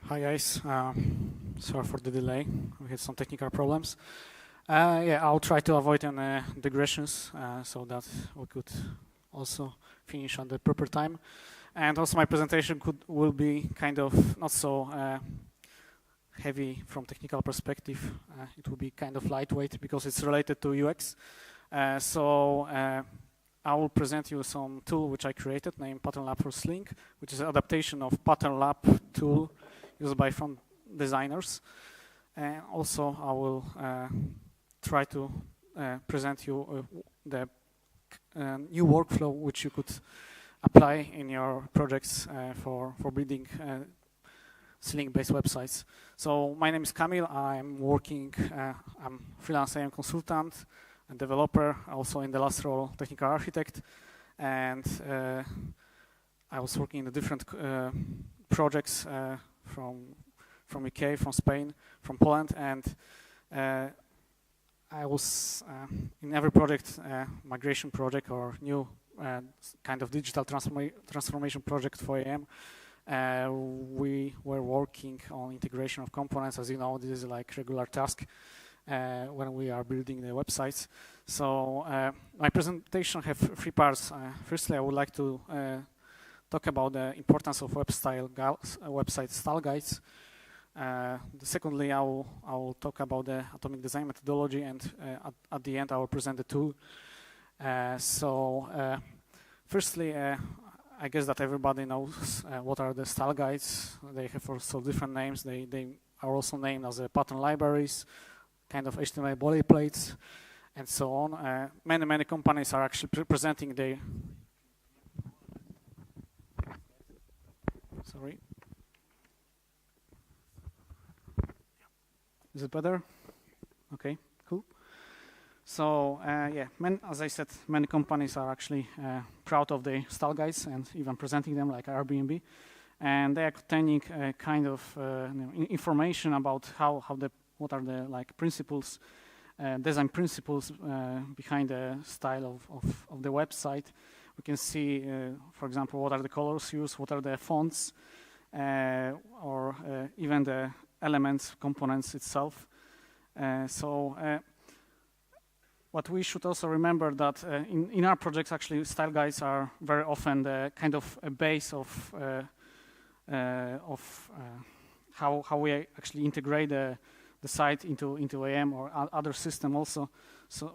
Hi guys, sorry for the delay. We had some technical problems. Yeah, I'll try to avoid any digressions so that we could also finish on the proper time. And also my presentation will be kind of not so heavy from technical perspective. It will be kind of lightweight because it's related to UX. I will present you some tool which I created named Patternlab for Sling, which is an adaptation of Patternlab tool used by front designers. And also I will try to present you the new workflow which you could apply in your projects for building Sling-based websites. So my name is Kamil. I'm working, I'm freelance AM consultant and developer, also in the last role technical architect, and I was working in the different projects from UK, from Spain, from Poland, and I was in every project, migration project or new kind of digital transformation project for AM. We were working on integration of components. As you know, this is like regular task when we are building the websites. So my presentation have three parts. Firstly, I would like to talk about the importance of website style guides. Secondly, I will talk about the atomic design methodology, and at the end I will present the tool. Firstly, I guess that everybody knows what are the style guides. They have also different names. They are also named as pattern libraries, kind of HTML boilerplates, and so on. Many companies are actually presenting their. Sorry. Is it better? Okay, cool. So yeah, as I said, many companies are actually proud of their style guides and even presenting them, like Airbnb, and they are containing kind of information about what are the like principles, design principles behind the style of the website. We can see, for example, what are the colors used, what are the fonts, or even the elements, components itself. What we should also remember that in our projects, actually, style guides are very often the kind of a base of how we actually integrate the site into AM or other system also.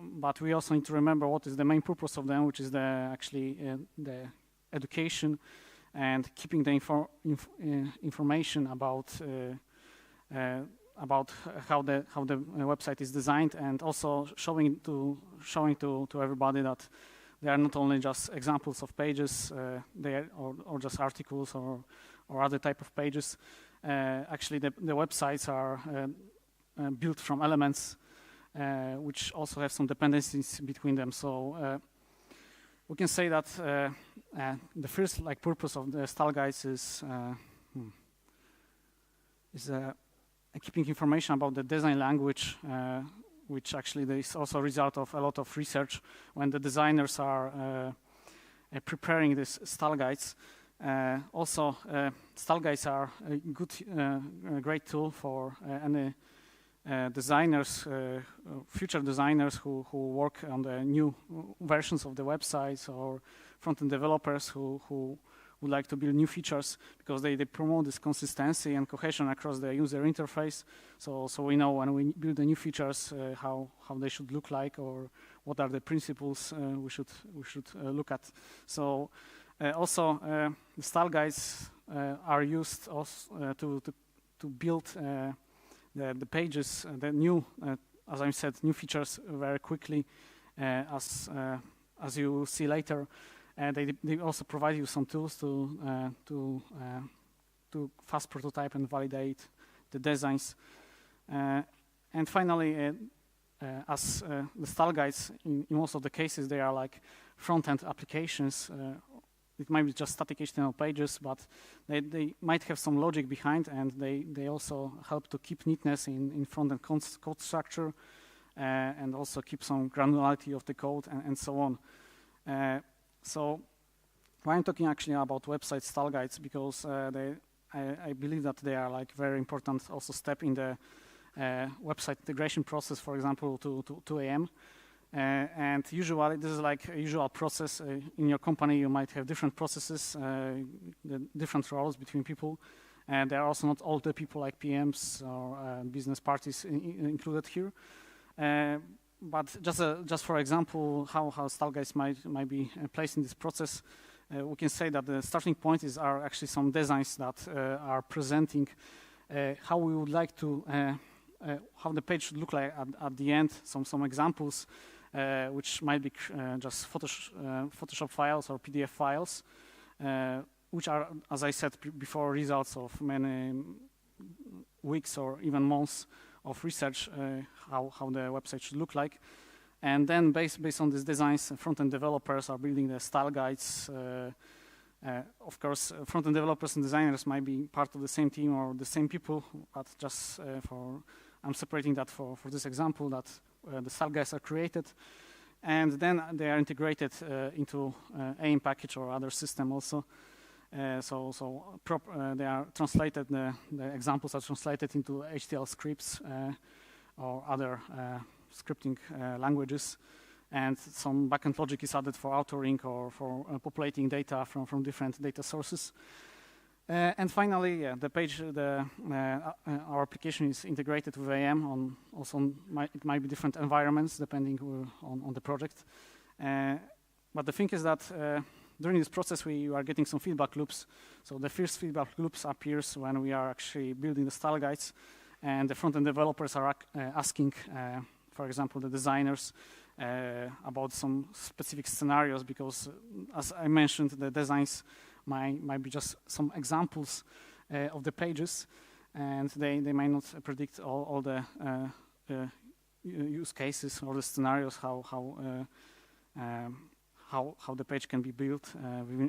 But we also need to remember what is the main purpose of them, which is the education and keeping the information about how the website is designed, and also showing to everybody that they are not only just examples of pages, or just articles or other type of pages. Actually, the websites are built from elements which also have some dependencies between them. So we can say that the first purpose of the style guides is keeping information about the design language, which actually is also a result of a lot of research when the designers are preparing these style guides. Also, style guides are a great tool for any designers, future designers who work on the new versions of the websites, or front-end developers who would like to build new features, because they promote this consistency and cohesion across the user interface. So we know when we build the new features how they should look like, or what are the principles we should look at. So also the style guides are used also to build the pages, the new, as I said, new features very quickly, as you will see later. They also provide you some tools to fast prototype and validate the designs. And finally, as the style guides, in most of the cases, they are like front-end applications. It might be just static HTML pages, but they might have some logic behind, and they also help to keep neatness in front-end code structure, and also keep some granularity of the code, and so on. So why I'm talking actually about website style guides, because I believe that they are like very important also step in the website integration process, for example, to AM. And usually this is like a usual process. In your company, you might have different processes, the different roles between people. And there are also not all the people like PMs or business parties included here. But just for example, how style guides might be placed in this process, we can say that the starting point are actually some designs that are presenting how we would like to, how the page should look like at the end, some examples, which might be just Photoshop files or PDF files, which are, as I said before, results of many weeks or even months of research, how the website should look like. And then based on these designs, front-end developers are building the style guides. Of course, front-end developers and designers might be part of the same team or the same people, but just I'm separating that for this example, that the style guides are created, and then they are integrated into AIM package or other system also. They are translated, the examples are translated into HTML scripts or other scripting languages, and some backend logic is added for authoring or for populating data from different data sources. And finally, the page, our application is integrated with AM it might be different environments depending on the project. But the thing is that during this process, we are getting some feedback loops. So the first feedback loops appears when we are actually building the style guides, and the front-end developers are asking, for example, the designers about some specific scenarios, because as I mentioned, the designs might be just some examples of the pages, and they might not predict all the use cases or the scenarios how the page can be built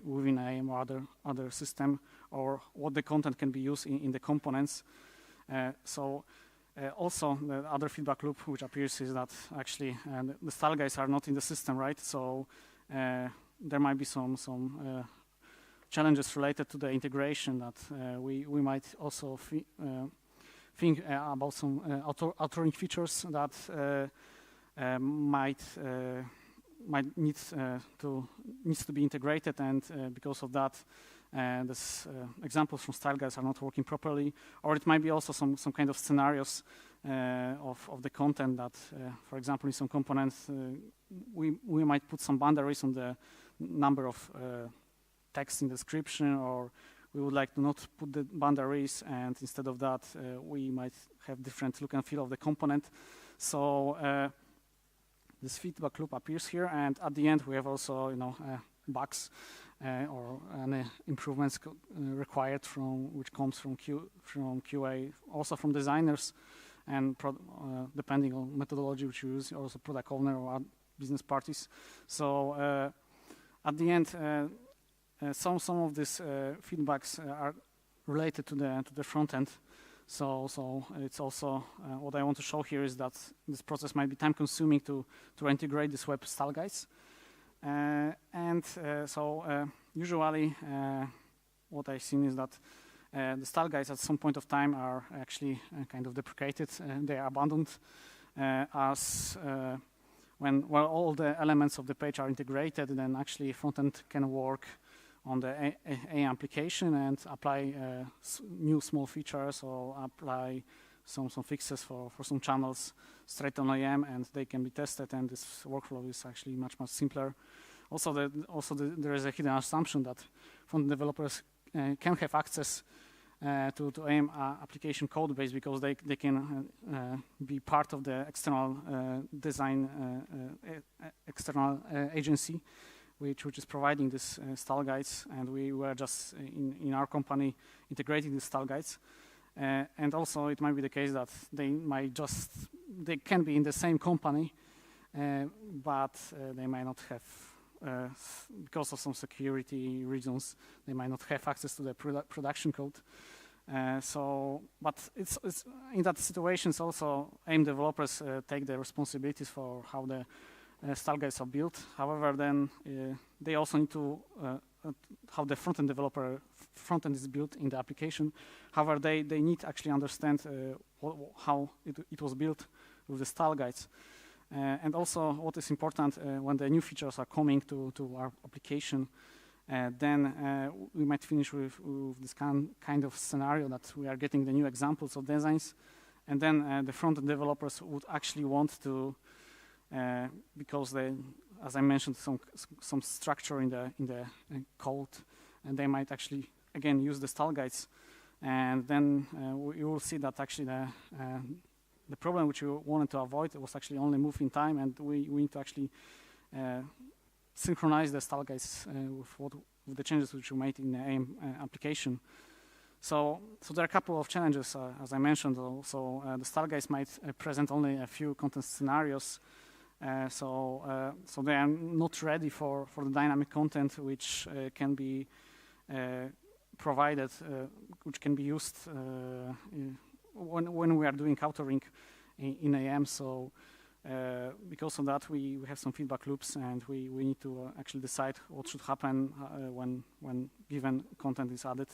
within AM or other system, or what the content can be used in the components. Also, the other feedback loop which appears is that actually the style guides are not in the system, right? So there might be some challenges related to the integration that we might also think about some authoring features that needs to be integrated, and because of that, this examples from style guides are not working properly, or it might be also some kind of scenarios of the content that, for example, in some components, we might put some boundaries on the number of text in the description, or we would like to not put the boundaries, and instead of that, we might have different look and feel of the component. So this feedback loop appears here, and at the end, we have also, bugs or any improvements required which comes from QA, also from designers, and depending on methodology which you use, also product owner or business parties. So at the end, some of these feedbacks are related to the front end. So it's also what I want to show here is that this process might be time consuming to integrate this web style guides. Usually what I've seen is that the style guides at some point of time are actually kind of deprecated. They are abandoned when all the elements of the page are integrated, then actually front-end can work on the A application and apply new small features or apply some fixes for some channels straight on AM, and they can be tested, and this workflow is actually much simpler. Also, there is a hidden assumption that front developers can have access to AM application code base, because they can be part of the external design external agency which is providing this style guides, and we were just in our company integrating these style guides. And also it might be the case that they can be in the same company, but they might not have, because of some security reasons, they might not have access to the production code. But it's in that situations also AIM developers take the responsibilities for how the style guides are built. However, then they also need to how the front-end is built in the application. However, they need to actually understand how it was built with the style guides. And also, what is important when the new features are coming to our application, then we might finish with this kind of scenario that we are getting the new examples of designs, and then the front-end developers would actually want to, because they, as I mentioned, some structure in the code, and they might actually again use the style guides, and then you will see that actually the problem which we wanted to avoid was actually only move in time, and we need to actually synchronize the style guides with the changes which we made in the AIM application. So there are a couple of challenges, as I mentioned. So the style guides might present only a few content scenarios, so they are not ready for the dynamic content which can be provided, which can be used when we are doing authoring in AM. So because of that, we have some feedback loops, and we need to actually decide what should happen when given content is added.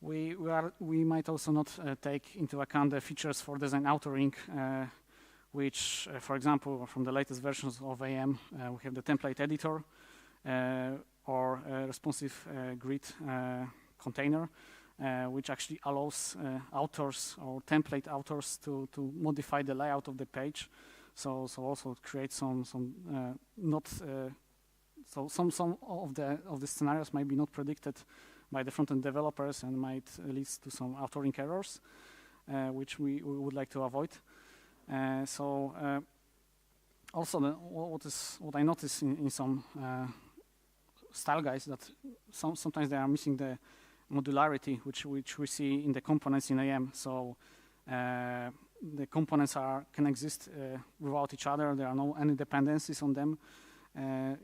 We might also not take into account the features for design authoring, which, for example, from the latest versions of AM, we have the template editor or a responsive grid container, which actually allows authors or template authors to modify the layout of the page. So also create some of the scenarios might be not predicted by the front-end developers and might lead to some authoring errors, which we would like to avoid. Also, what I notice in some style guides that sometimes they are missing the modularity, which we see in the components in AM. So the components can exist without each other. There are no any dependencies on them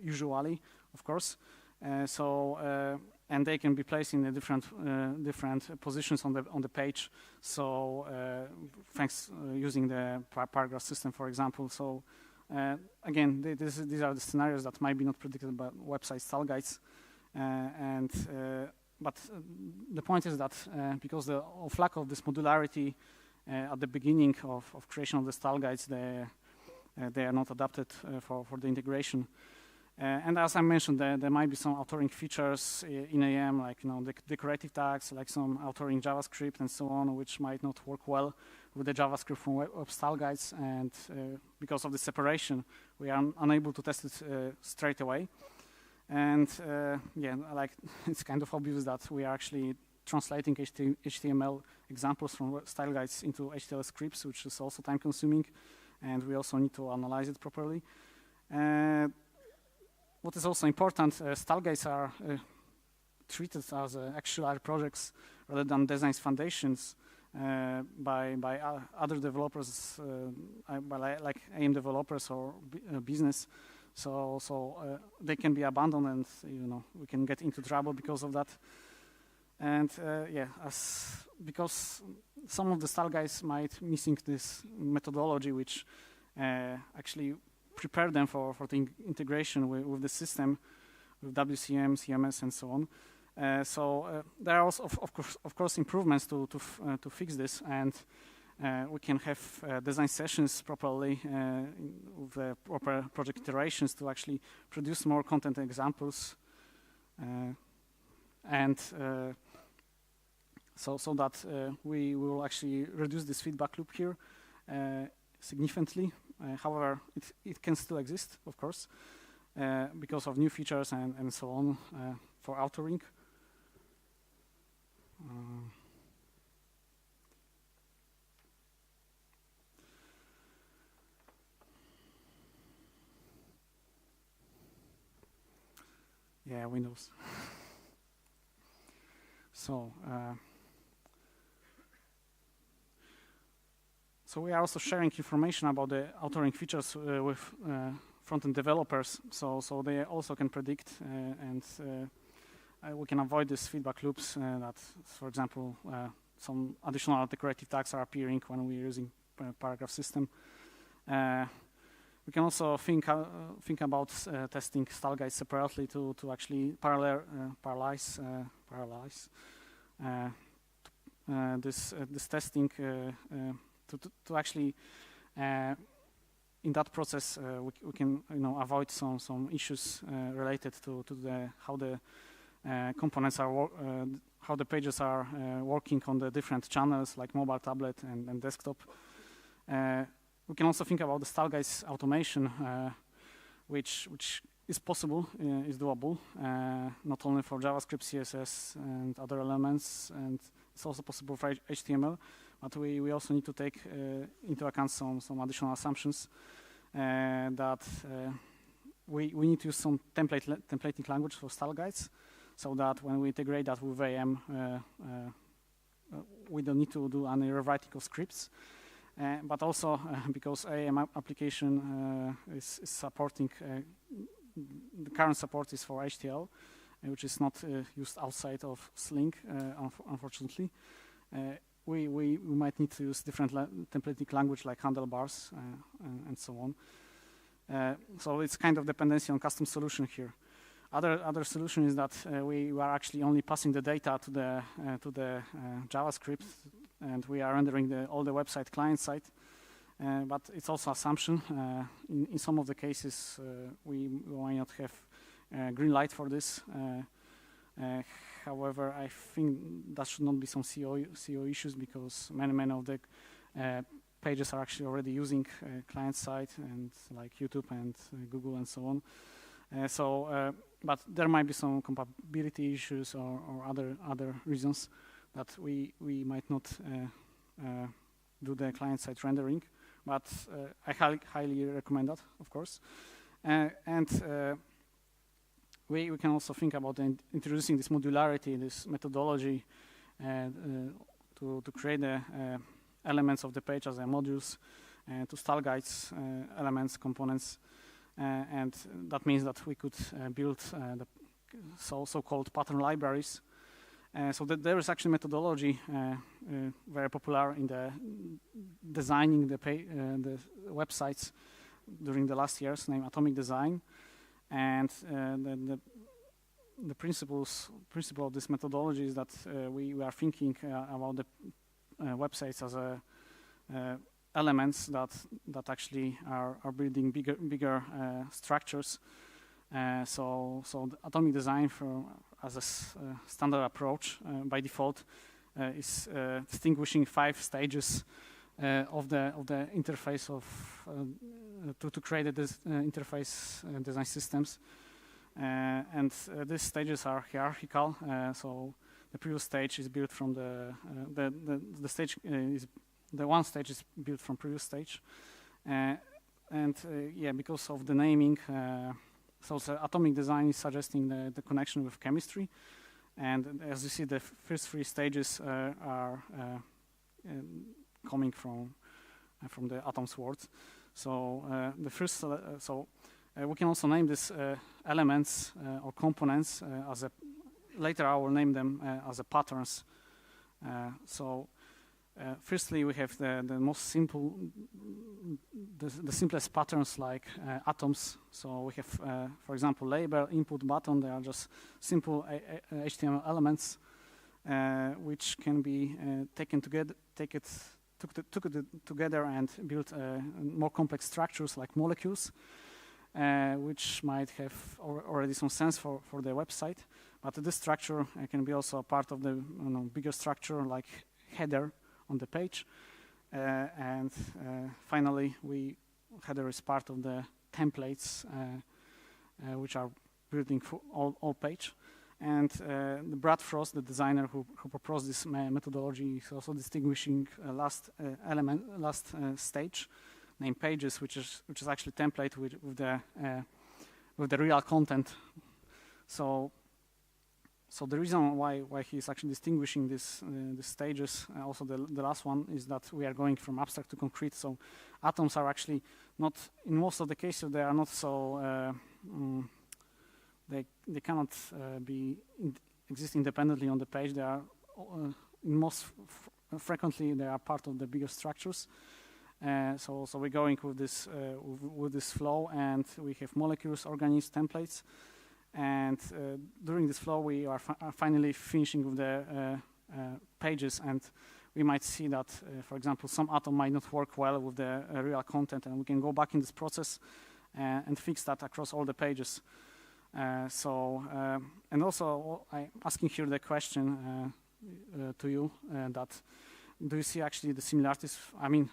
usually, of course. And they can be placed in the different positions on the page. So thanks using the paragraph system, for example. So again, these are the scenarios that might be not predicted by website style guides, but the point is that because of lack of this modularity at the beginning of creation of the style guides, they are not adapted for the integration. And as I mentioned, there might be some authoring features in AM, like the decorative tags, like some authoring JavaScript and so on, which might not work well with the JavaScript from web style guides. And because of the separation, we are unable to test it straight away. And yeah, like it's kind of obvious that we are actually translating HTML examples from style guides into HTML scripts, which is also time-consuming, and we also need to analyze it properly. What is also important, style guides are treated as actual projects rather than designs foundations by other developers, like AIM developers or business. So they can be abandoned, and we can get into trouble because of that. And yeah, because some of the style guides might missing this methodology, which actually prepare them for the integration with the system, with WCM, CMS, and so on. There are also, of course, improvements to fix this, and we can have design sessions properly with the proper project iterations to actually produce more content examples, and so that we will actually reduce this feedback loop here significantly. However, it can still exist, of course, because of new features and so on for authoring. Yeah, Windows. So we are also sharing information about the authoring features with front-end developers, so they also can predict and we can avoid these feedback loops that, for example, some additional decorative tags are appearing when we're using paragraph system. We can also think about testing style guides separately to actually parallelize this testing to actually in that process we can avoid some issues related to how the components are how the pages are working on the different channels like mobile, tablet, and desktop. We can also think about the style guides automation, which is possible, is doable, not only for JavaScript, CSS, and other elements, and it's also possible for HTML. But we also need to take into account some additional assumptions that we need to use some templating language for style guides, so that when we integrate that with AM, we don't need to do any rewriting of scripts. But also because AM application is supporting, the current support is for HTML, which is not used outside of Sling, unfortunately. We might need to use different templating language like handlebars and so on. So it's kind of dependency on custom solution here. Other solution is that we are actually only passing the data to the JavaScript, and we are rendering all the website client side. But it's also assumption. In some of the cases, we might not have green light for this. However, I think that should not be some CO issues, because many of the pages are actually already using client side, and like YouTube and Google and so on. But there might be some compatibility issues or other reasons that we might not do the client side rendering. But I highly recommend that, of course. We can also think about introducing this modularity, this methodology, to create the elements of the page as modules, to style guides, elements, components, and that means that we could build the so-called pattern libraries. So that there is actually methodology very popular in the designing the websites during the last years, named atomic design. And the principle of this methodology is that we are thinking about the websites as elements that actually are building bigger structures. So the atomic design as a standard approach by default is distinguishing 5 stages of the interface to create this interface design systems, and these stages are hierarchical. So the previous stage is built from the one stage is built from previous stage, yeah, because of the naming. So the atomic design is suggesting the connection with chemistry, and as you see, the first 3 stages are coming from the atoms words. So the first, we can also name these elements or components as later I will name them as patterns. Firstly, we have the most simple, the simplest patterns like atoms. So we have, for example, label, input, button. They are just simple HTML elements which can be taken together and build more complex structures like molecules, which might have already some sense for the website. But this structure can be also a part of the bigger structure like header on the page. And finally, header is part of the templates which are building for all page. And Brad Frost, the designer who proposed this methodology, is also distinguishing last stage, named pages, which is actually template with the real content. So the reason why he's actually distinguishing these stages, also the last one, is that we are going from abstract to concrete. So atoms are actually not, in most of the cases, they are not so. They cannot exist independently on the page. They are most frequently they are part of the bigger structures, So we're going with this flow, and we have molecules, organisms, templates, and during this flow we are finally finishing with the pages, and we might see that, for example, some atom might not work well with the real content, and we can go back in this process and fix that across all the pages. And also I'm asking here the question to you that do you see actually the similarities? I mean,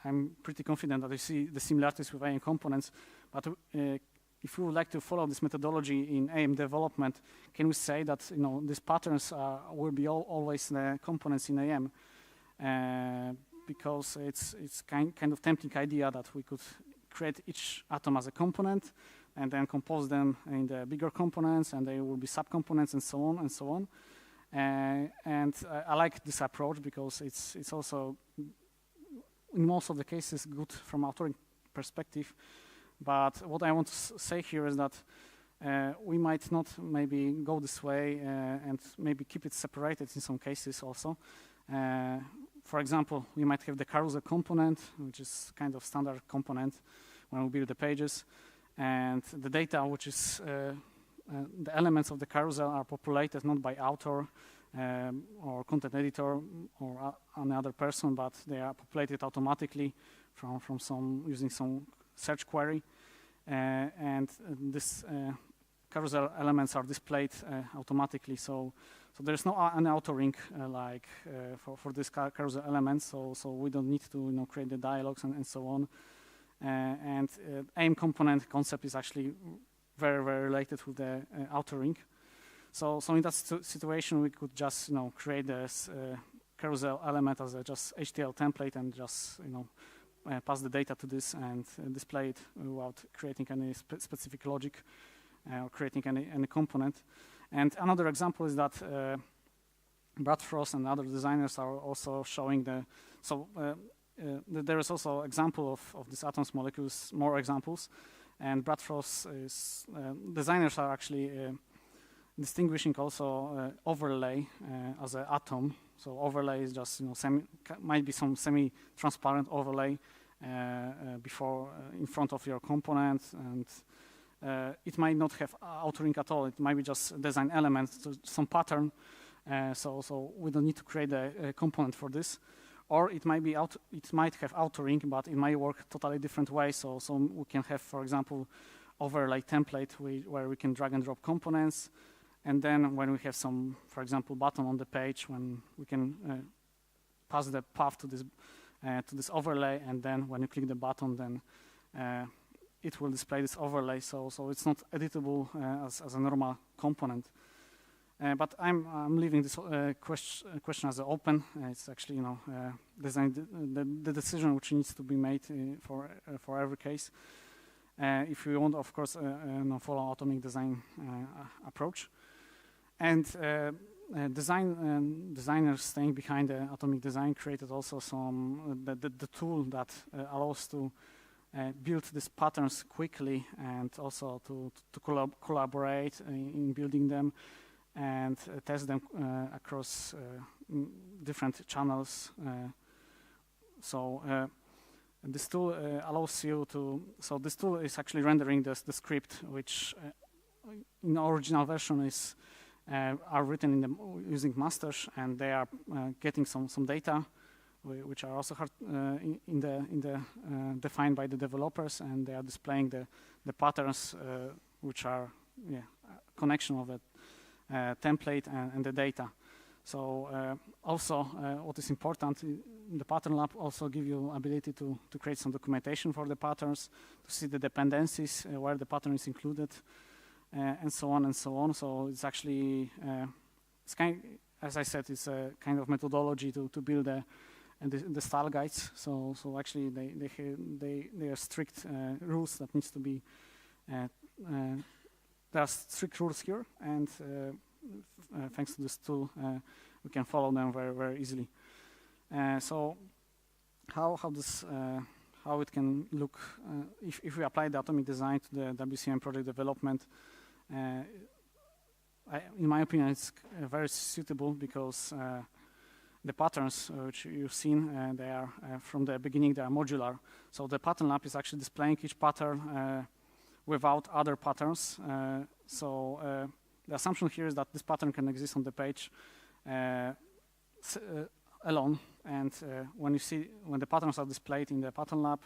I'm pretty confident that you see the similarities with AM components, but if we would like to follow this methodology in AM development, can we say that these patterns will be always the components in AM? Because it's kind of tempting idea that we could create each atom as a component and then compose them in the bigger components, and they will be subcomponents and so on and so on. And I like this approach because it's also in most of the cases good from authoring perspective. But what I want to say here is that we might not maybe go this way and maybe keep it separated in some cases also. For example, we might have the carousel component, which is kind of standard component when we build the pages, and the data, which is the elements of the carousel, are populated not by author or content editor or another person, but they are populated automatically from using some search query, and this carousel elements are displayed automatically. So there's no an authoring like for this carousel elements. So we don't need to create the dialogues and so on. And AIM component concept is actually very, very related with the authoring. So in that situation, we could just create this carousel element as a just HTML template and just pass the data to this and display it without creating any specific logic or creating any component. And another example is that Brad Frost and other designers are also showing there is also example of these atoms, molecules, more examples, and Brad Frost is designers are actually distinguishing also overlay as an atom. So overlay is just might be some semi-transparent overlay before in front of your component, and it might not have authoring at all. It might be just design elements, some pattern. So we don't need to create a component for this. Or it might be it might have authoring, but it might work totally different way. So we can have, for example, overlay template where we can drag and drop components, and then when we have some, for example, button on the page, when we can pass the path to this overlay, and then when you click the button, then it will display this overlay. So it's not editable as a normal component. But I'm leaving this question as open. It's actually the decision which needs to be made for every case. If we want, of course, follow atomic design approach. And designers staying behind the atomic design created also some the tool that allows to build these patterns quickly and also to collaborate in building them and test them across different channels. This tool allows you to. So this tool is actually rendering the script, which in the original version are written using masters, and they are getting some data, which are also hard, defined by the developers, and they are displaying the patterns, which are connection of the template and the data. So also what is important, the Patternlab also give you ability to create some documentation for the patterns, to see the dependencies, where the pattern is included, and so on and so on. So it's actually, as I said, it's a kind of methodology to build the style guides. So actually they are strict rules that needs to be. There are strict rules here, and thanks to this tool, we can follow them very, very easily. So how it can look if we apply the atomic design to the WCM project development, in my opinion, it's very suitable because the patterns which you've seen, they are from the beginning, they are modular. So the Patternlab is actually displaying each pattern without other patterns. The assumption here is that this pattern can exist on the page alone. And when the patterns are displayed in the Patternlab,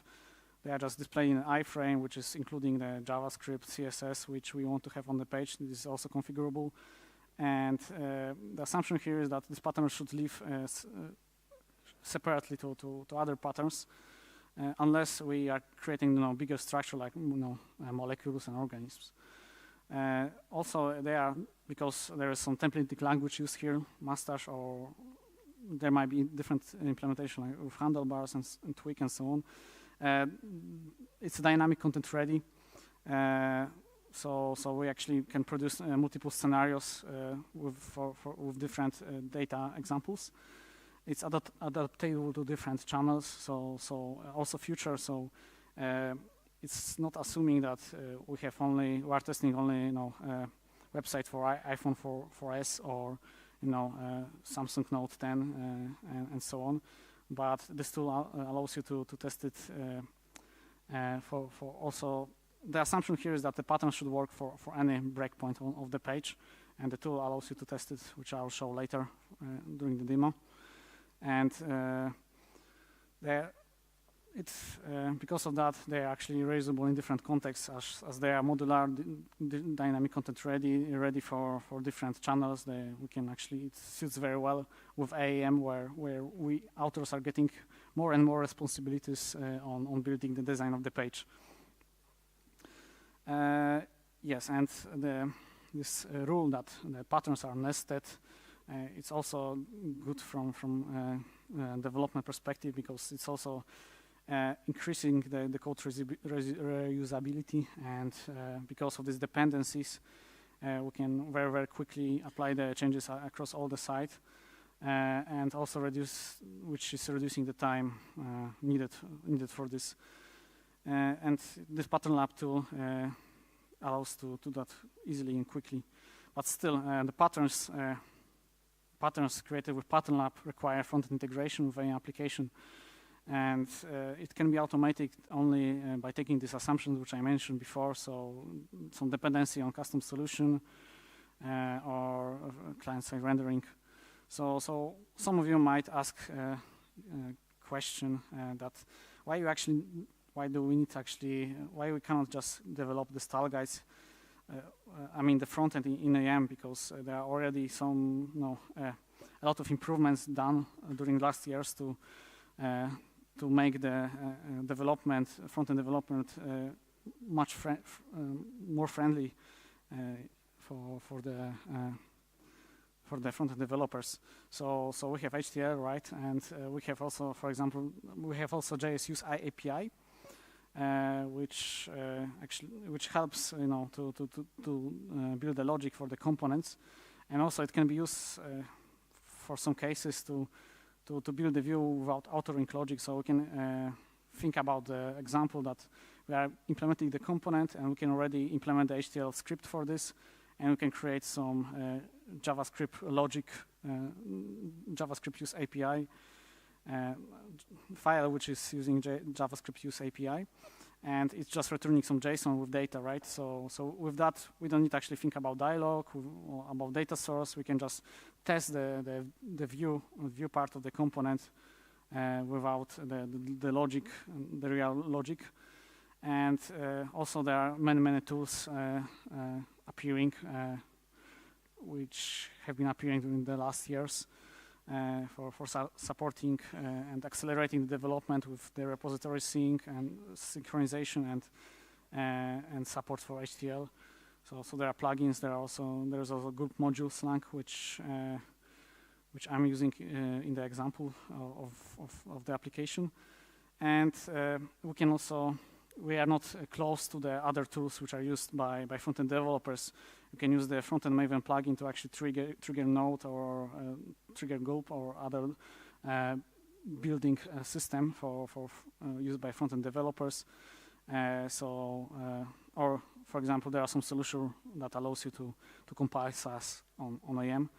they are just displayed in an iframe, which is including the JavaScript, CSS, which we want to have on the page. This is also configurable. And the assumption here is that this pattern should live separately to other patterns, unless we are creating bigger structure like molecules and organisms. Also, because there is some templating language used here, Mustache, or there might be different implementation like with handlebars and Twig and so on. It's dynamic content ready. So we actually can produce multiple scenarios with different data examples. It's adaptable to different channels, so also future. So it's not assuming that we are testing only website for iPhone 4S or Samsung Note 10 and so on. But this tool allows you to test it for also. The assumption here is that the pattern should work for any breakpoint of the page, and the tool allows you to test it, which I'll show later during the demo. And because of that, they are actually reusable in different contexts, as they are modular, dynamic content ready for different channels. It suits very well with AAM, where authors are getting more and more responsibilities on building the design of the page. Yes, and this rule that the patterns are nested, it's also good from development perspective, because it's also increasing the code reusability, and because of these dependencies, we can very, very quickly apply the changes across all the site, and also reducing the time needed for this. And this Patternlab tool allows to do that easily and quickly. But still, the patterns created with Patternlab require front-end integration with any application. And it can be automated only by taking these assumptions which I mentioned before, so some dependency on custom solution or client-side rendering. So some of you might ask a question that why we cannot just develop the style guides? The front end in AM, because there are already a lot of improvements done during last years to make the front-end development much more friendly for the front-end developers. So we have HTML, right? And we have also, for example, JS Use API. Which helps to build the logic for the components, and also it can be used for some cases to build the view without authoring logic. So we can think about the example that we are implementing the component, and we can already implement the HTML script for this, and we can create some JavaScript logic, JavaScript Use API. File which is using JavaScript Use API, and it's just returning some JSON with data, right? So with that, we don't need to actually think about dialog or about data source. We can just test the view part of the component without the logic, the real logic. And also there are many tools appearing, which have been appearing in the last years. For supporting and accelerating the development with the repository sync and synchronization and support for HTML. So there are plugins. There's also group module Sling, which I'm using in the example of the application. And we are not close to the other tools which are used by front-end developers. You can use the front-end Maven plugin to actually trigger Node or trigger Gulp or other building system for used by front-end developers. Or for example, there are some solutions that allows you to compile SAS on AM.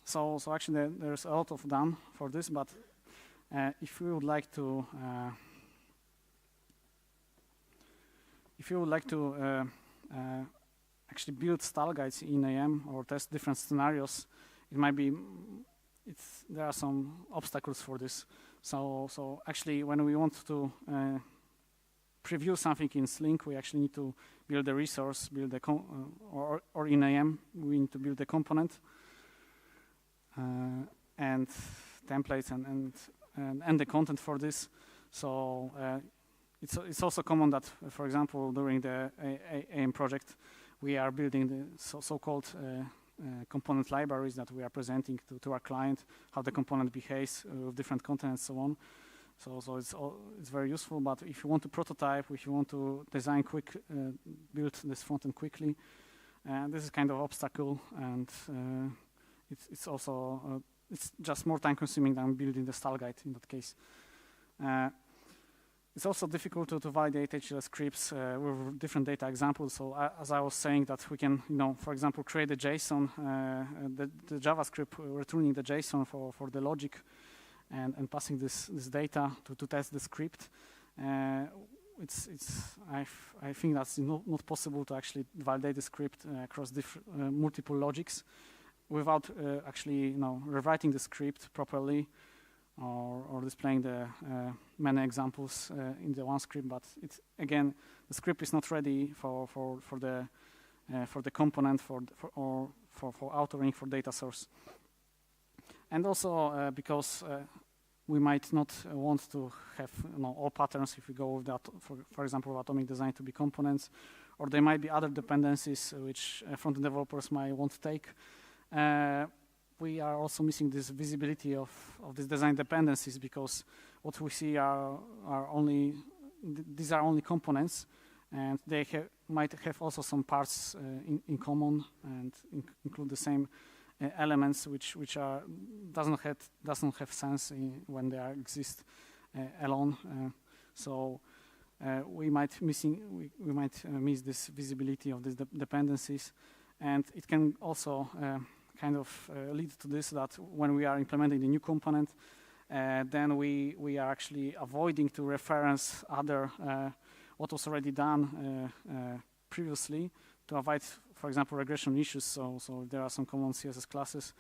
So actually there's a lot of done for this, but if you would like to actually build style guides in AM or test different scenarios, it might be there are some obstacles for this. So actually, when we want to preview something in Sling, we actually need to build a resource, build a or in AM we need to build a component and templates and the content for this. So it's also common that, for example, during the AM project, we are building the so-called component libraries that we are presenting to our client, how the component behaves with different content and so on. So it's very useful. But if you want to prototype, if you want to design build this front end quickly, this is kind of obstacle, and it's also it's just more time consuming than building the style guide in that case. It's also difficult to validate HTML scripts with different data examples. So as I was saying, that we can, for example, create a JSON, the JavaScript returning the JSON for the logic, and passing this data to test the script. I think that's not possible to actually validate the script across multiple logics without actually rewriting the script properly. Or displaying the many examples in the one script, but the script is not ready for the component for authoring for data source, and also because we might not want to have all patterns if we go with that, for example, atomic design to be components, or there might be other dependencies which front-end developers might want to take. We are also missing this visibility of these design dependencies, because what we see these are only components, and they might have also some parts in common and include the same elements, which doesn't have sense when they exist alone. So we might miss this visibility of these dependencies, and it can also kind of lead to this, that when we are implementing the new component, then we are actually avoiding to reference what was already done previously, to avoid, for example, regression issues. So if there are some common CSS classes,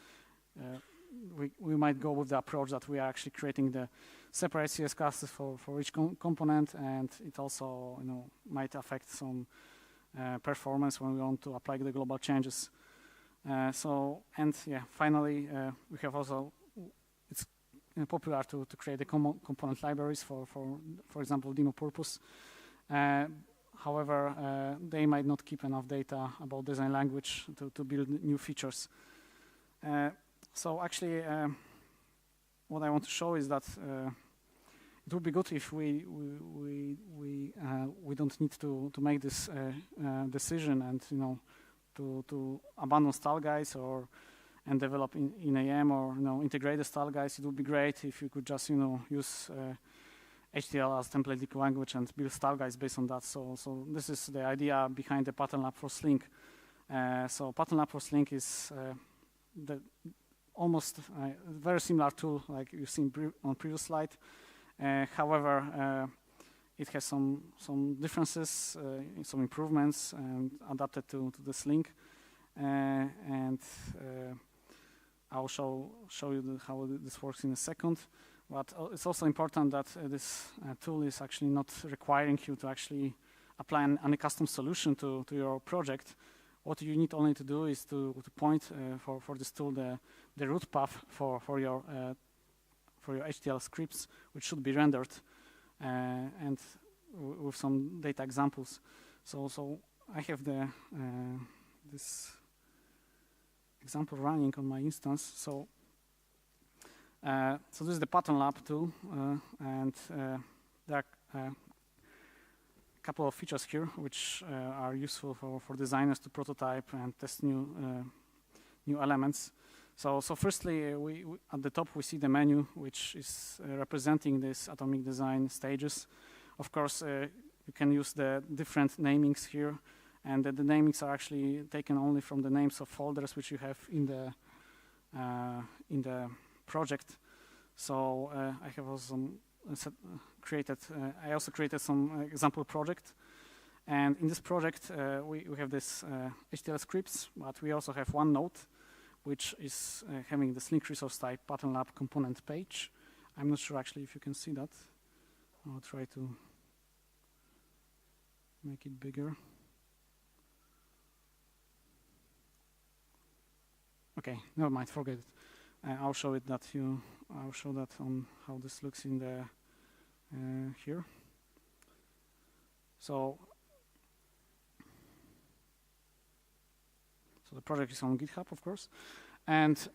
we might go with the approach that we are actually creating the separate CSS classes for each component, and it also might affect some performance when we want to apply the global changes. Finally, we have also, it's popular to create the component libraries for example, demo purpose. However, they might not keep enough data about design language to build new features. So actually, what I want to show is that it would be good if we don't need to make this decision and to abandon style guides and develop in AM, or integrate the style guides. It would be great if you could just use HTML as template language and build style guides based on that. So this is the idea behind the Patternlab for Sling. So Patternlab for Sling is almost a very similar tool like you've seen on previous slide. However, it has some differences, some improvements, and adapted to the Sling. And I'll show you how this works in a second. But it's also important that this tool is actually not requiring you to actually apply any custom solution to your project. What you need only to do is to point for this tool the root path for your HTML scripts, which should be rendered, and with some data examples. So I have this example running on my instance. So this is the Patternlab tool, and there are a couple of features here which are useful for designers to prototype and test new elements. So firstly, we at the top we see the menu, which is representing this atomic design stages. Of course, you can use the different namings here, and the namings are actually taken only from the names of folders which you have in in the project. So I have also created. I also created some example project, and in this project we have this HTML scripts, but we also have one node, which is having the Sling resource type Patternlab component page. I'm not sure actually if you can see that. I'll try to make it bigger. Okay, never mind, forget it. I'll show it that I'll show that on how this looks in the here. So the project is on GitHub, of course, and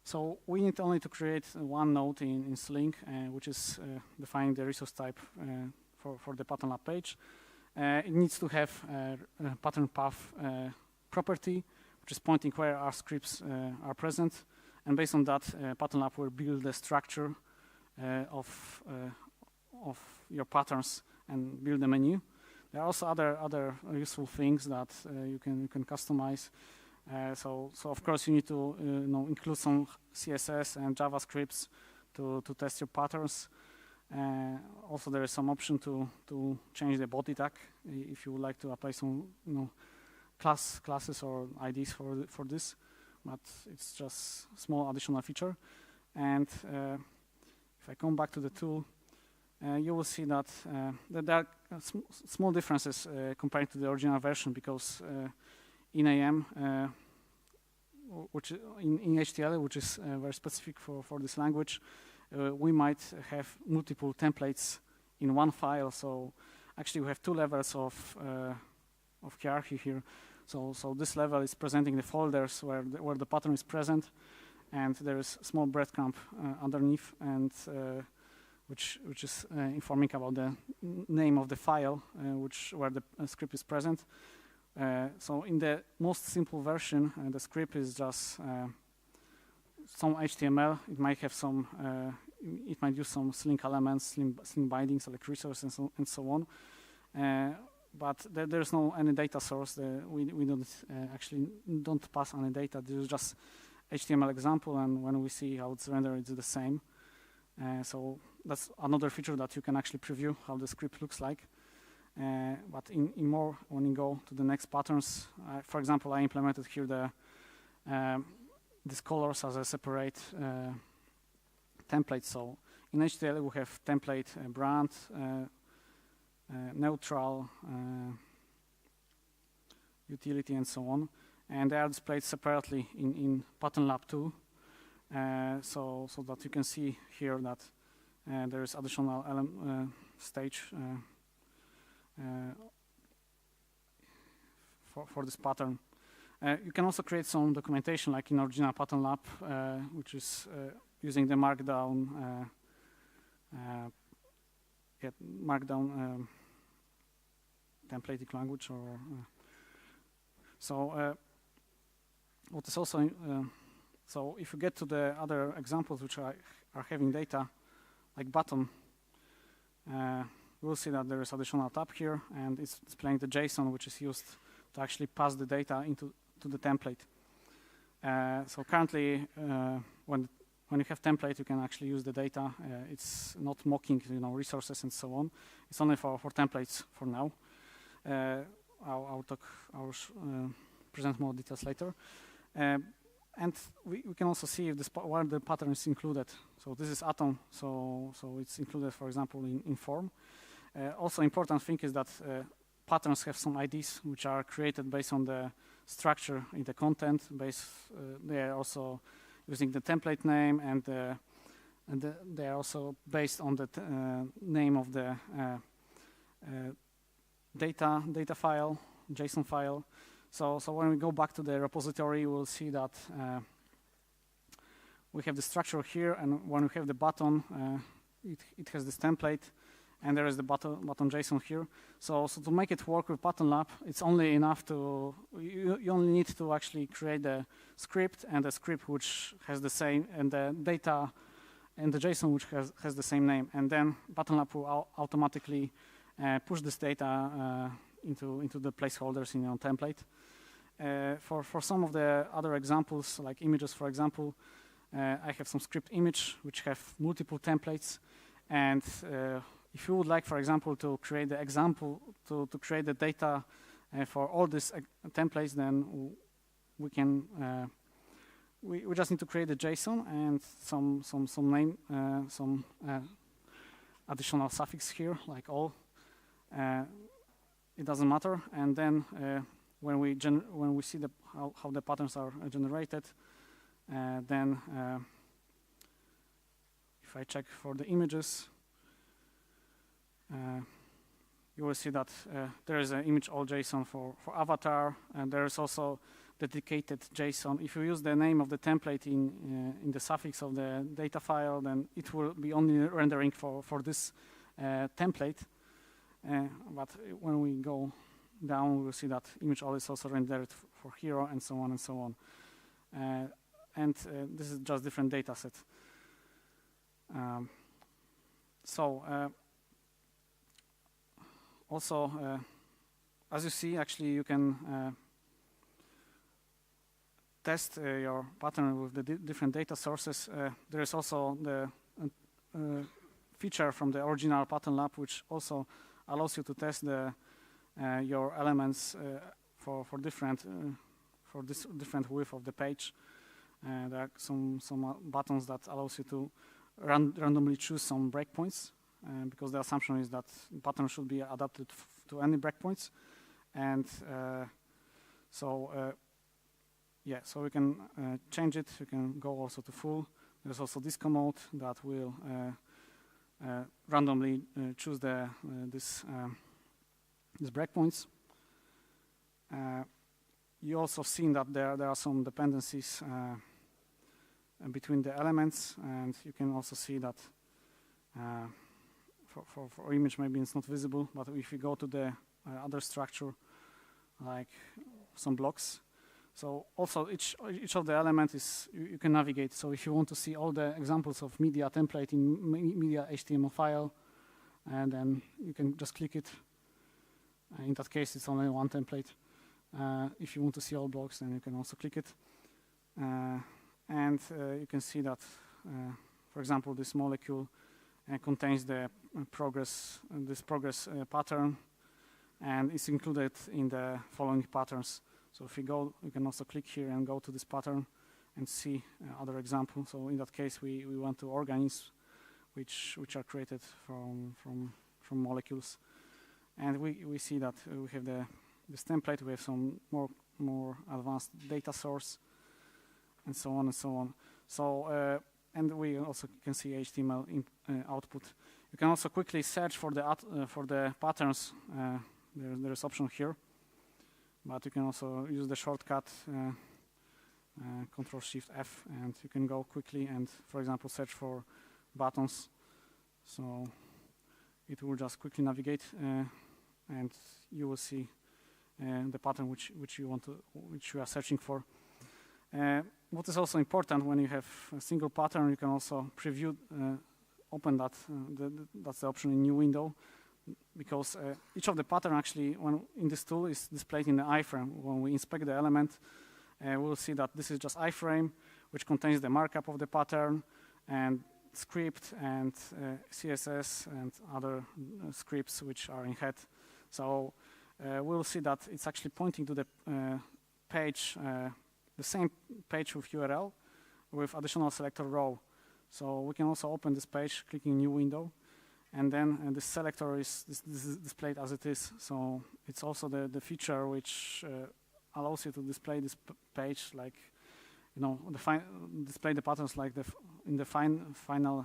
so we need only to create one node in Sling, which is defining the resource type for the Patternlab page. It needs to have a pattern path property, which is pointing where our scripts are present, and based on that, Patternlab will build the structure of your patterns and build a menu. There are also other useful things that you can customize. So of course you need to include some CSS and JavaScripts to test your patterns. Also, there is some option to change the body tag if you would like to apply some classes or IDs for this, but it's just a small additional feature. And if I come back to the tool, you will see that there are small differences compared to the original version, because in AM, which in HTML, which is very specific for this language, we might have multiple templates in one file. So actually, we have two levels of hierarchy here. So this level is presenting the folders where the pattern is present, and there is a small breadcrumb underneath, and which is informing about the name of the file where the script is present. So in the most simple version, the script is just some HTML. It might have some. It might use some Sling elements, Sling bindings, like resources, and so on. But there's no any data source. We don't actually don't pass any data. This is just HTML example, and when we see how it's rendered, it's the same. So that's another feature that you can actually preview how the script looks like. But in more, when you go to the next patterns, for example, I implemented here these colors as a separate template. So in HTML, we have template brand, neutral, utility, and so on, and they are displayed separately in Patternlab too, so that you can see here that there is additional stage for this pattern. You can also create some documentation, like in original Patternlab, which is using the Markdown templating language, or so. What is also so if you get to the other examples which are having data, like button, we'll see that there is additional tab here, and it's displaying the JSON, which is used to actually pass the data into the template. So currently, when you have template, you can actually use the data. It's not mocking, resources and so on. It's only for templates for now. I'll present more details later. And we can also see if where the pattern is included. So this is atom, so it's included, for example, in form. Also important thing is that patterns have some IDs which are created based on the structure in the content. They are also using the template name, and they are also based on the name of the data file, JSON file. So when we go back to the repository, we'll see that we have the structure here, and when we have the button, it has this template, and there is the button JSON here. So to make it work with Patternlab, it's only enough to you only need to actually create the script, and the script which has the same, and the data and the JSON which has the same name, and then Patternlab will automatically push this data into the placeholders in your template. for some of the other examples, like images, for example, I have some script image which have multiple templates, and if you would like, for example, to create the example, to create the data for all these templates, then we can we just need to create a JSON and some name, some additional suffix here, like all. It doesn't matter, and then when we see how the patterns are generated, then if I check for the images, you will see that there is an image all JSON for avatar, and there is also dedicated JSON. If you use the name of the template in the suffix of the data file, then it will be only rendering for this template. But when we go down, we will see that image all is also rendered for hero, and so on and so on. And this is just different data set. Also, as you see, actually you can test your pattern with the different data sources. There is also the feature from the original Patternlab, which also allows you to test your elements for this different width of the page. There are some buttons that allows you to randomly choose some breakpoints, because the assumption is that the pattern should be adapted to any breakpoints, and so we can change it. We can go also to full. There's also disco mode that will randomly choose these breakpoints. You also seen that there are some dependencies between the elements, and you can also see that for image maybe it's not visible, but if you go to the other structure, like some blocks, so also each of the elements is you can navigate. So if you want to see all the examples of media template in media HTML file, and then you can just click it. In that case, it's only one template. If you want to see all blocks, then you can also click it. And you can see that, for example, this molecule contains the progress pattern, and it's included in the following patterns. So if you go, you can also click here and go to this pattern and see other examples. So in that case, we want to organisms which are created from molecules, and we see that we have this template. We have some more advanced data source, and so on and so on. So and we also can see HTML output. You can also quickly search for the patterns. There is option here, but you can also use the shortcut Ctrl+Shift+F, and you can go quickly and, for example, search for buttons. So it will just quickly navigate, and you will see the pattern which you are searching for. What is also important, when you have a single pattern, you can also preview, open that. That's the option in new window, because each of the pattern actually, when in this tool, is displayed in the iframe. When we inspect the element, we'll see that this is just iframe, which contains the markup of the pattern and script and CSS and other scripts which are in head. So we'll see that it's actually pointing to the page, the same page with URL with additional selector row. So we can also open this page, clicking new window, and then the selector is displayed as it is. So it's also the feature which allows you to display this page, like, you know, display the patterns like in the final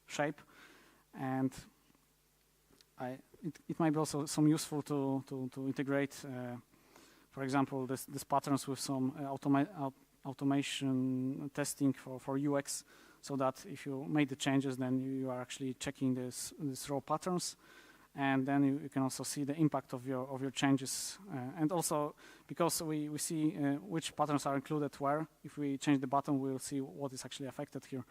shape. And it might be also some useful to integrate, for example, this patterns with some automation testing for UX, so that if you make the changes, then you are actually checking these raw patterns, and then you can also see the impact of your changes. And also, because we see which patterns are included where, if we change the button, we'll see what is actually affected here.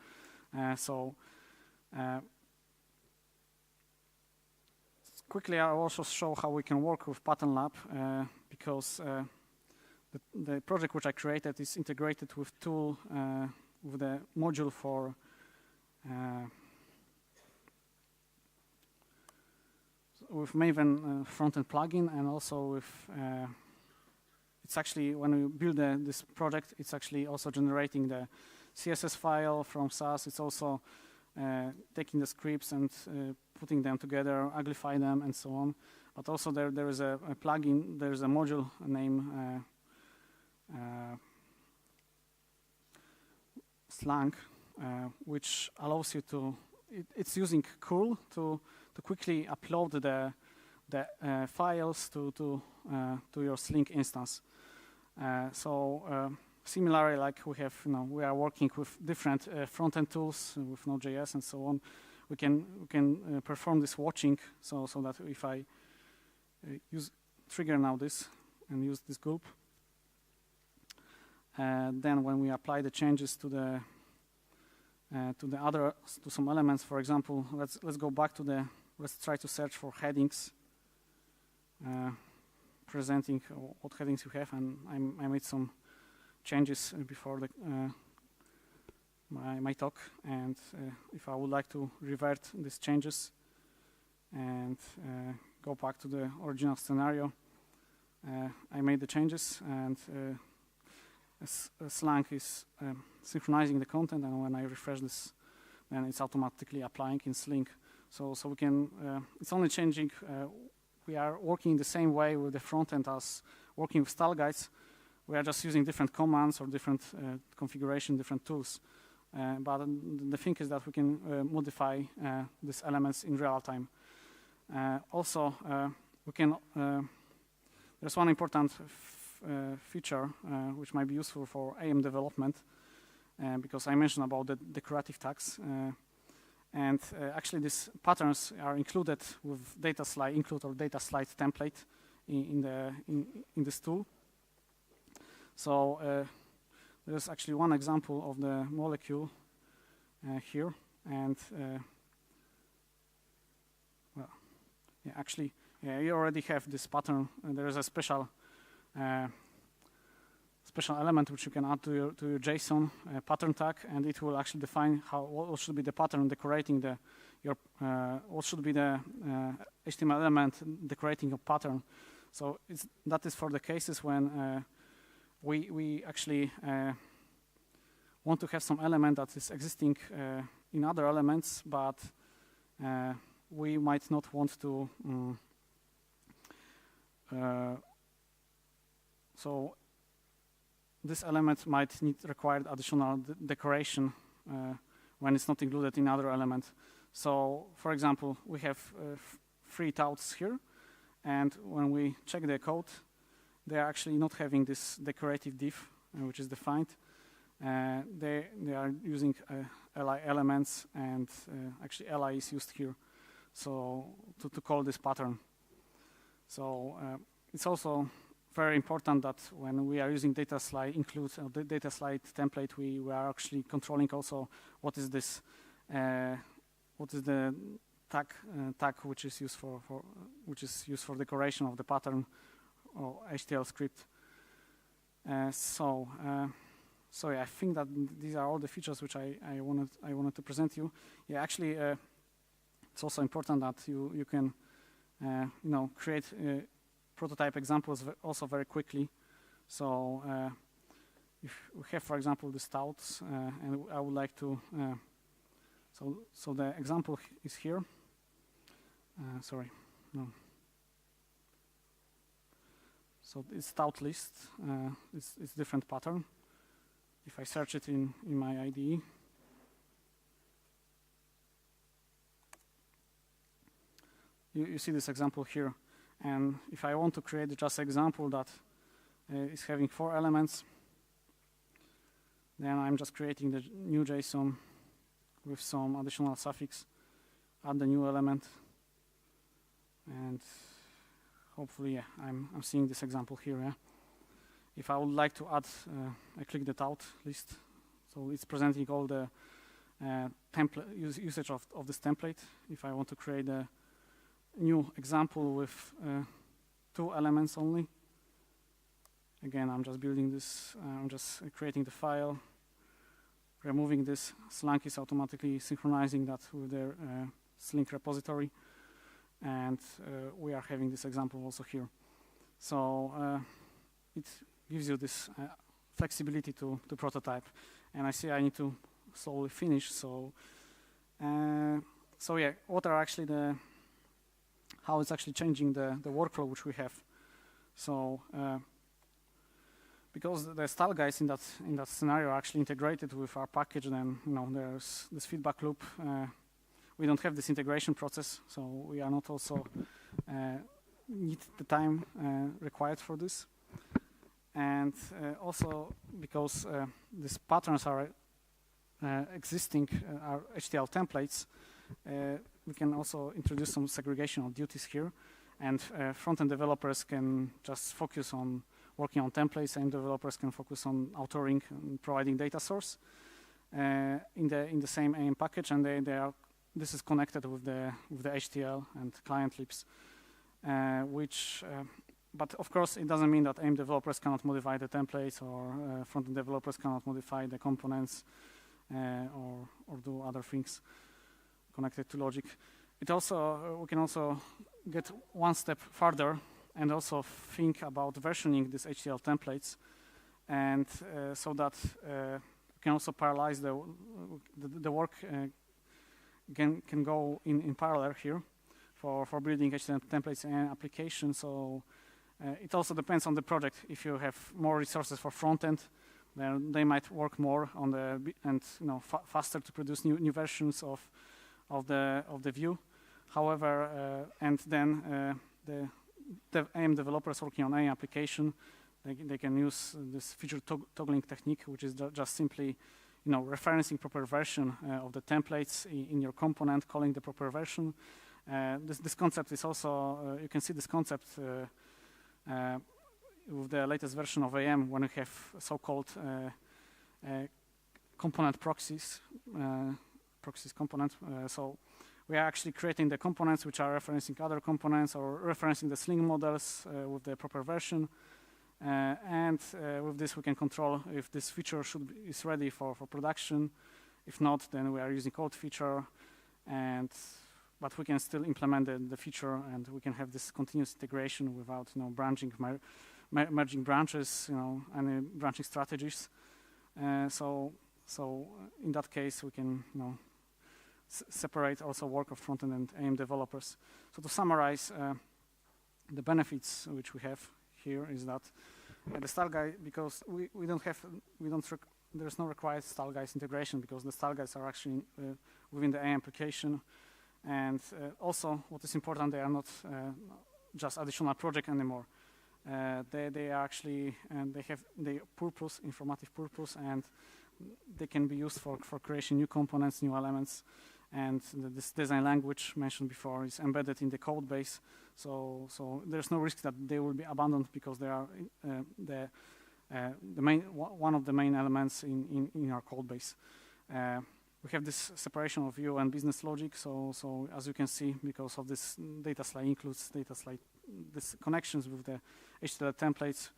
Quickly, I'll also show how we can work with Patternlab, because the project which I created is integrated with tool with the module for with Maven front-end plugin, and also with it's actually when we build this project, it's actually also generating the CSS file from SAS. It's also taking the scripts and putting them together, uglify them, and so on. But also there is a plugin, there is a module named Sling, which allows you to, it's using curl to quickly upload the files to your Sling instance. Similarly, like we have, we are working with different front-end tools with Node.js and so on. We can perform this watching, so that if I trigger now this and use this gulp, then when we apply the changes to some elements, for example, let's go back to let's try to search for headings, presenting what headings you have, and I made some changes before my talk, and if I would like to revert these changes and go back to the original scenario, I made the changes, and Sling is synchronizing the content, and when I refresh this, then it's automatically applying in Sling. So we can, it's only changing, we are working the same way with the front end as working with style guides. We are just using different commands or different configuration, different tools. But the thing is that we can modify these elements in real time. Also, we can, there's one important feature which might be useful for AM development, because I mentioned about the decorative tags. And actually, these patterns are included with data slide include or data slide template in this tool. So there's actually one example of the molecule here, and you already have this pattern. And there is a special element which you can add to your JSON pattern tag, and it will actually define what should be the pattern decorating what should be the HTML element decorating your pattern. So that is for the cases when we actually want to have some element that is existing in other elements, but we might not want to. So this element might require additional decoration when it's not included in other element. So, for example, we have 3 touts here, and when we check the code, they are actually not having this decorative div, which is defined. They are using li elements, and actually li is used here, so to call this pattern. So it's also very important that when we are using data slide include the data slide template, we are actually controlling also what is this, what is the tag which is used for decoration of the pattern or HTML script. So yeah, I think that these are all the features which I wanted to present you. Yeah, actually, it's also important that you can create prototype examples also very quickly. So if we have, for example, the stouts, and I would like to, so the example is here. Sorry, no. So this stout list, it's different pattern. If I search it in my IDE, you see this example here. And if I want to create just an example that is having 4 elements, then I'm just creating the new JSON with some additional suffix, add the new element, and hopefully, yeah, I'm seeing this example here. Yeah? If I would like to add, I click the tout list, so it's presenting all the usage of this template. If I want to create a new example with 2 elements only, Again, I'm just building this, I'm just creating the file, removing this. Slang is automatically synchronizing that with their Sling repository. And we are having this example also here. So it gives you this flexibility to prototype. And I see I need to slowly finish. So yeah, what are actually how it's actually changing the workflow which we have. So because the style guides in that scenario are actually integrated with our package, then there's this feedback loop. We don't have this integration process, so we are not also need the time required for this. And also because these patterns are existing, are HTML templates, we can also introduce some segregation of duties here. And front-end developers can just focus on working on templates, and developers can focus on authoring and providing data source in the same AIM package, and this is connected with the HTML and client libs, but of course it doesn't mean that AIM developers cannot modify the templates, or front-end developers cannot modify the components or do other things connected to logic. We can also get one step further and also think about versioning these HTML templates, and so that we can also parallelize the work can go in parallel here for building HTML templates and applications. So it also depends on the project. If you have more resources for front end, then they might work more on faster to produce new versions of the view. However, and then the AIM developers working on AIM application, they can use this feature toggling technique, which is just simply referencing proper version of the templates in your component, calling the proper version. This concept is also, you can see this concept with the latest version of AIM, when we have so-called component proxies component. So we are actually creating the components which are referencing other components, or referencing the Sling models with the proper version. And with this we can control if this feature is ready for production. If not, then we are using code feature, but we can still implement the feature, and we can have this continuous integration without branching, merging branches, any branching strategies. So in that case we can separate also work of front-end and AIM developers. So to summarize, the benefits which we have here is that the style guide, because there's no required style guides integration, because the style guides are actually within the AIM application. And also, what is important, they are not just additional project anymore. They are actually, and they have the purpose, informative purpose, and they can be used for creation new components, new elements. And this design language mentioned before is embedded in the code base. So there's no risk that they will be abandoned, because they are one of the main elements in our code base. We have this separation of view and business logic. So as you can see, because of this data slide includes this connections with the HTML templates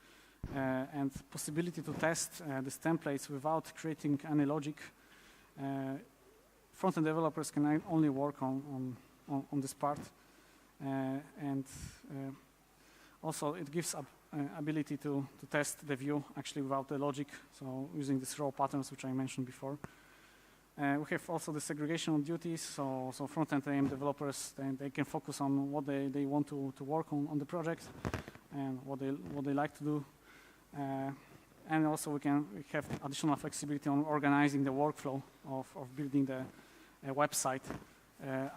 and possibility to test these templates without creating any logic. Front-end developers can only work on this part, and also it gives ability to test the view actually without the logic. So using these raw patterns which I mentioned before. We have also the segregation of duties. So front-end AIM developers, they can focus on what they want to work on the project and what they like to do. And also we have additional flexibility on organizing the workflow of building the website,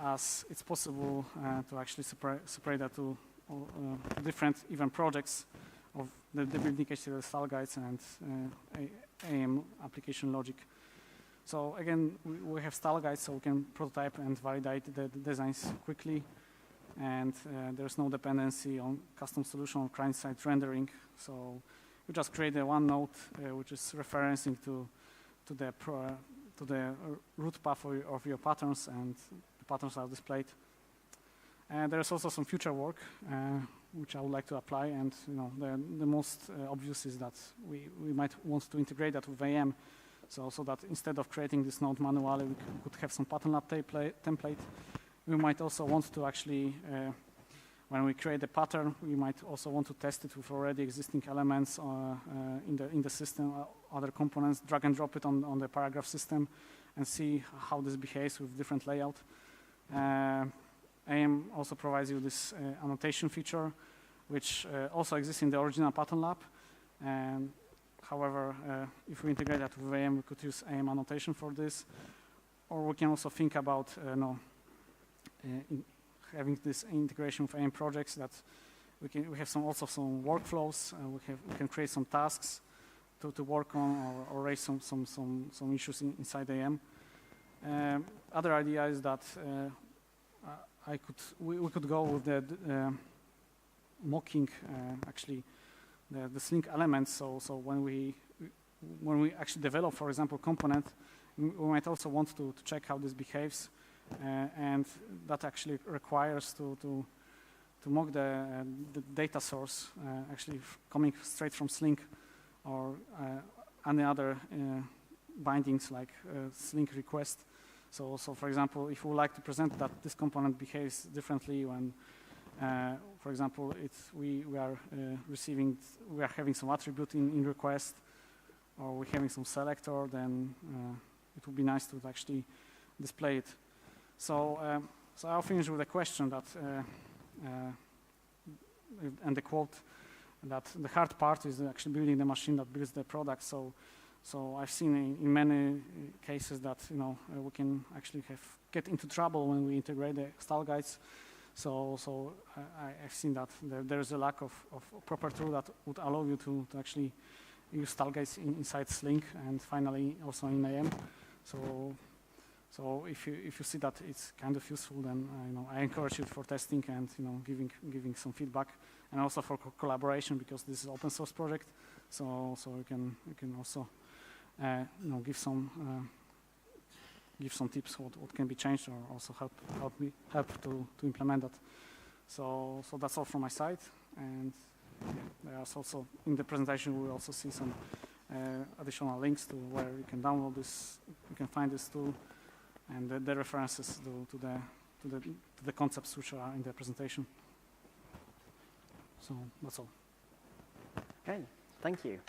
as it's possible to actually separate that to different even projects of the building HTML style guides and AIM application logic. So again, we have style guides, so we can prototype and validate the designs quickly, and there's no dependency on custom solution or client-side rendering. So we just create a one node which is referencing to the root path of your patterns, and the patterns are displayed. And there's also some future work which I would like to apply, and the most obvious is that we might want to integrate that with AM, so that instead of creating this node manually, we could have some Patternlab template. We might also want to actually, when we create a pattern, we might also want to test it with already existing elements in the system, other components, drag and drop it on the paragraph system, and see how this behaves with different layout. AM also provides you this annotation feature, which also exists in the original Patternlab. And however, if we integrate that with AM, we could use AM annotation for this. Or we can also think about having this integration with AM projects that we have also some workflows. We can create some tasks to work on or raise some issues inside AM. Other idea is that we could go with the mocking actually the Sling elements. So when we actually develop, for example, component, we might also want to check how this behaves, and that actually requires to mock the data source actually coming straight from Sling or any other bindings like Sling request. So for example, if we would like to present that this component behaves differently when, for example, we are having some attribute in request, or we're having some selector, then it would be nice to actually display it. So I'll finish with a question that, and the quote, that the hard part is actually building the machine that builds the product. So I've seen in many cases that we can actually get into trouble when we integrate the style guides. So I've seen that there's a lack of proper tool that would allow you to actually use style guides inside Sling, and finally also in AM. So if you see that it's kind of useful, then I encourage you for testing and giving some feedback, and also for collaboration, because this is open source project. So you can also give some tips what can be changed, or also help to implement that. So that's all from my side, and there's also in the presentation we will also see some additional links to where you can download this, you can find this tool, and the references to the concepts which are in the presentation. So that's all. Okay, thank you.